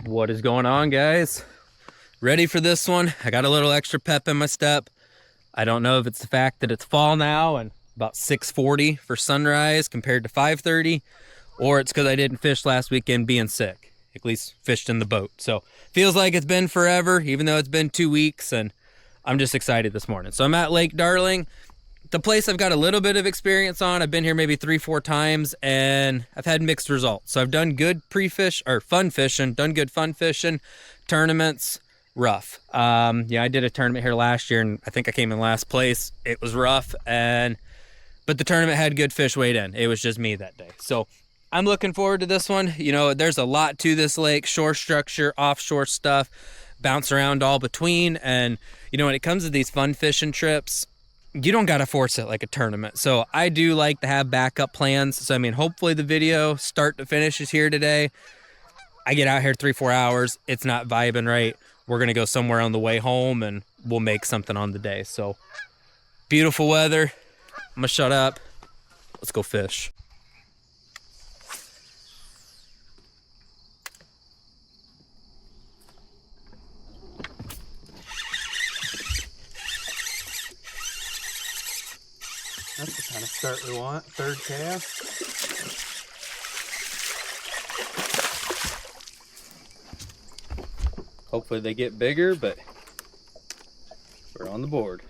What is going on, guys? Ready for this one? I got a little extra pep in my step. I don't know if it's the fact that it's fall now and about 6:40 for sunrise compared to 5:30, or it's because I didn't fish last weekend being sick. At least fished in the boat. So feels like it's been forever, even though it's been 2 weeks, and I'm just excited this morning. So I'm at Lake Darling, the place I've got a little bit of experience on. I've been here maybe 3-4 times, and I've had mixed results. So I've done good pre-fish or fun fishing, done good fun fishing, tournaments, rough. Yeah, I did a tournament here last year, and I think I came in last place. It was rough, but the tournament had good fish weighed in. It was just me that day. So I'm looking forward to this one. You know, there's a lot to this lake, shore structure, offshore stuff, bounce around all between. And, you know, when it comes to these fun fishing trips, you don't got to force it like a tournament. So I do like to have backup plans. So, I mean, hopefully the video start to finish is here today. I get out here 3-4 hours. It's not vibing right. We're going to go somewhere on the way home and we'll make something on the day. So beautiful weather. I'm going to shut up. Let's go fish. That's the kind of start we want. Third cast. Hopefully they get bigger, but we're on the board.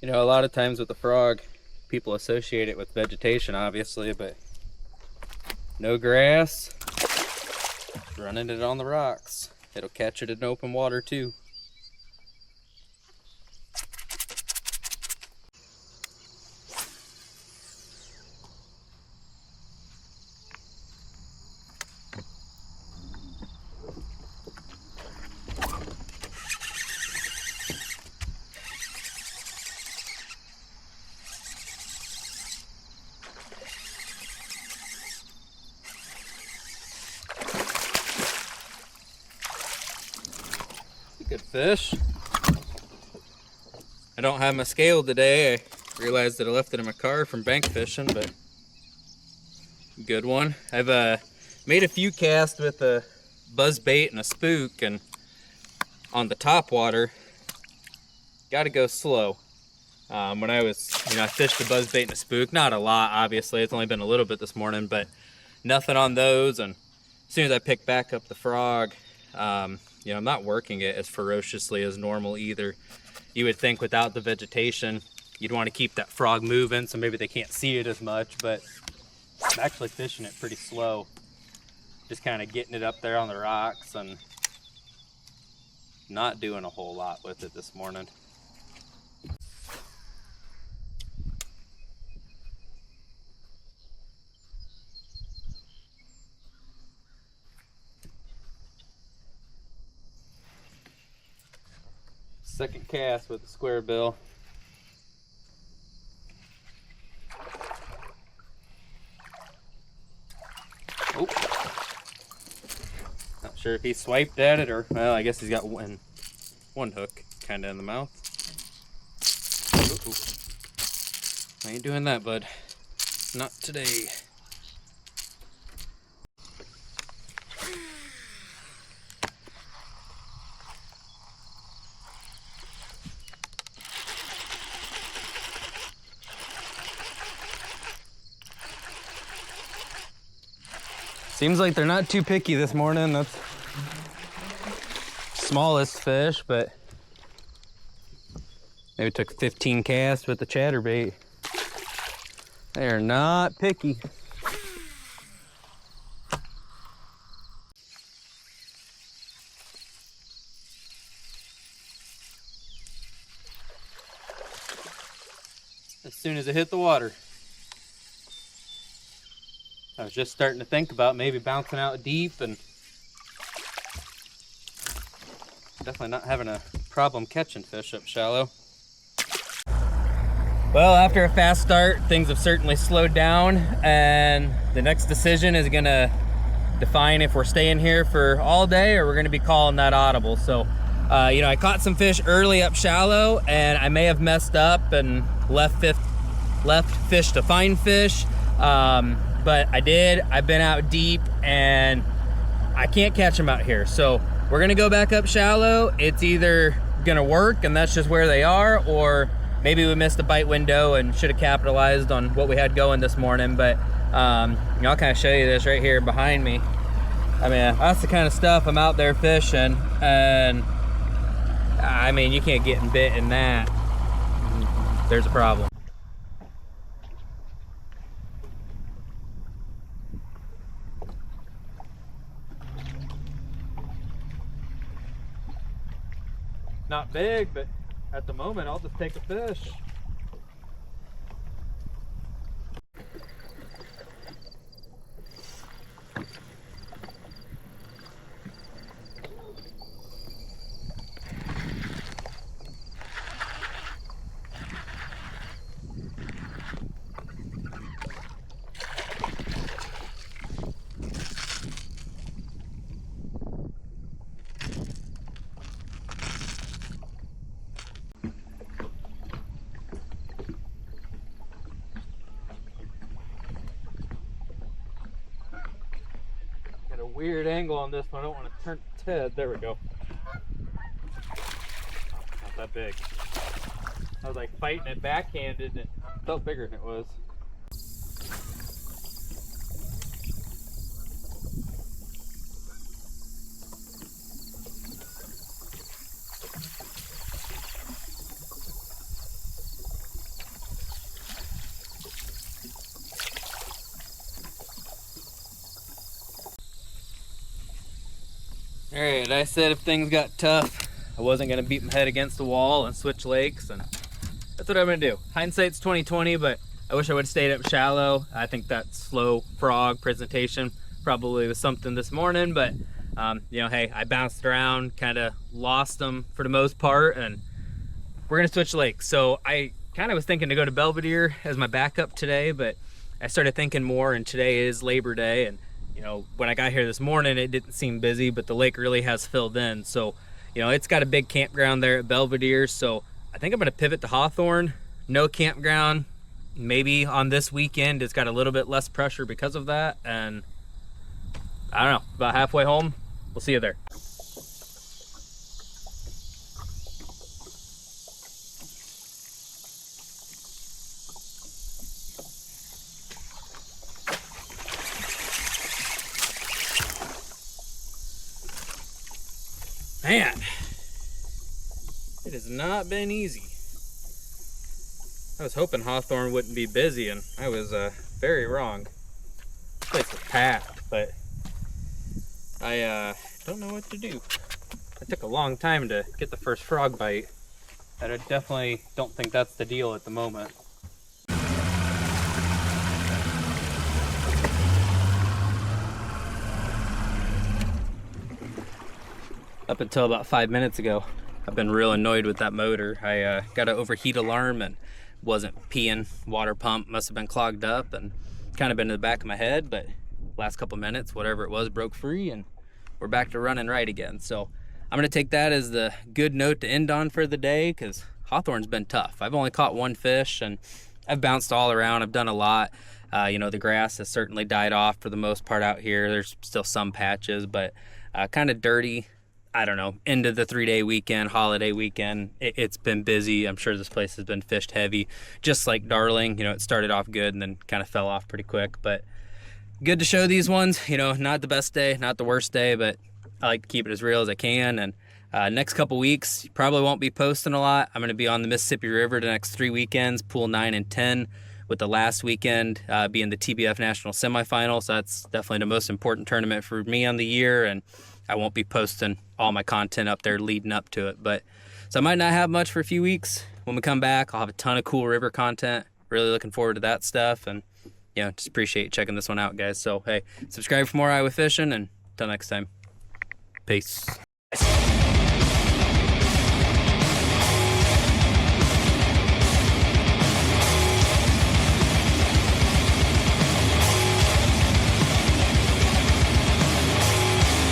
You know, a lot of times with the frog, people associate it with vegetation, obviously, but no grass, running it on the rocks. It'll catch it in open water too. Good fish. I don't have my scale today. I realized that I left it in my car from bank fishing, but good one. I've made a few casts with a buzz bait and a spook, and on the top water, got to go slow. When I fished the buzz bait and a spook, not a lot, obviously. It's only been a little bit this morning, but nothing on those. And as soon as I picked back up the frog, you know, I'm not working it as ferociously as normal either. You would think without the vegetation, you'd want to keep that frog moving so maybe they can't see it as much, but I'm actually fishing it pretty slow. Just kind of getting it up there on the rocks and not doing a whole lot with it this morning. Second cast with the square bill. Oh, not sure if he swiped at it or, well, I guess he's got one hook kind of in the mouth. Uh-oh. I ain't doing that, bud. Not today. Seems like they're not too picky this morning. That's smallest fish, but maybe took 15 casts with the chatterbait. They are not picky. As soon as it hit the water, I was just starting to think about maybe bouncing out deep, and definitely not having a problem catching fish up shallow. Well, after a fast start, things have certainly slowed down, and the next decision is gonna define if we're staying here for all day or we're gonna be calling that audible. So, you know, I caught some fish early up shallow, and I may have messed up and left fish to find fish, but I did. I've been out deep, and I can't catch them out here. So we're gonna go back up shallow. It's either gonna work, and that's just where they are, or maybe we missed the bite window and should have capitalized on what we had going this morning. But you know, I'll kind of show you this right here behind me. I mean, that's the kind of stuff I'm out there fishing, and I mean, you can't get bit in that. There's a problem. Not big, but at the moment, I'll just take a fish. Weird angle on this one. I don't want to turn its head. There we go. Not that big. I was like fighting it backhanded, and it felt bigger than it was. All right, I said if things got tough, I wasn't gonna beat my head against the wall and switch lakes, and that's what I'm gonna do. Hindsight's 20/20, but I wish I would have stayed up shallow. I think that slow frog presentation probably was something this morning, but you know, hey, I bounced around, kind of lost them for the most part, and we're gonna switch lakes. So I kind of was thinking to go to Belvedere as my backup today, but I started thinking more, and today is Labor Day, and you know, when I got here this morning, it didn't seem busy, but the lake really has filled in. So, you know, it's got a big campground there at Belvedere. So I think I'm going to pivot to Hawthorn. No campground. Maybe on this weekend, it's got a little bit less pressure because of that. And I don't know, about halfway home. We'll see you there. Man, it has not been easy. I was hoping Hawthorn wouldn't be busy, and I was very wrong. This place is packed, but I don't know what to do. It took a long time to get the first frog bite, and I definitely don't think that's the deal at the moment. Up until about 5 minutes ago, I've been real annoyed with that motor. I got an overheat alarm and wasn't peeing. Water pump must have been clogged up and kind of been in the back of my head, but last couple minutes, whatever it was, broke free and we're back to running right again. So I'm gonna take that as the good note to end on for the day, because Hawthorn's been tough. I've only caught one fish and I've bounced all around. I've done a lot. You know, the grass has certainly died off for the most part out here. There's still some patches, but kind of dirty. I don't know, into the 3-day weekend, holiday weekend, it's been busy. I'm sure this place has been fished heavy, just like Darling. You know, it started off good and then kind of fell off pretty quick, but good to show these ones. You know, not the best day, not the worst day, but I like to keep it as real as I can. And next couple weeks, probably won't be posting a lot. I'm going to be on the Mississippi River the next 3 weekends, pool 9 and 10, with the last weekend being the TBF National Semifinal. So that's definitely the most important tournament for me on the year, and I won't be posting all my content up there leading up to it. But so I might not have much for a few weeks. When we come back, I'll have a ton of cool river content. Really looking forward to that stuff. And yeah, just appreciate checking this one out, guys. So hey, subscribe for more Iowa fishing, and until next time, peace.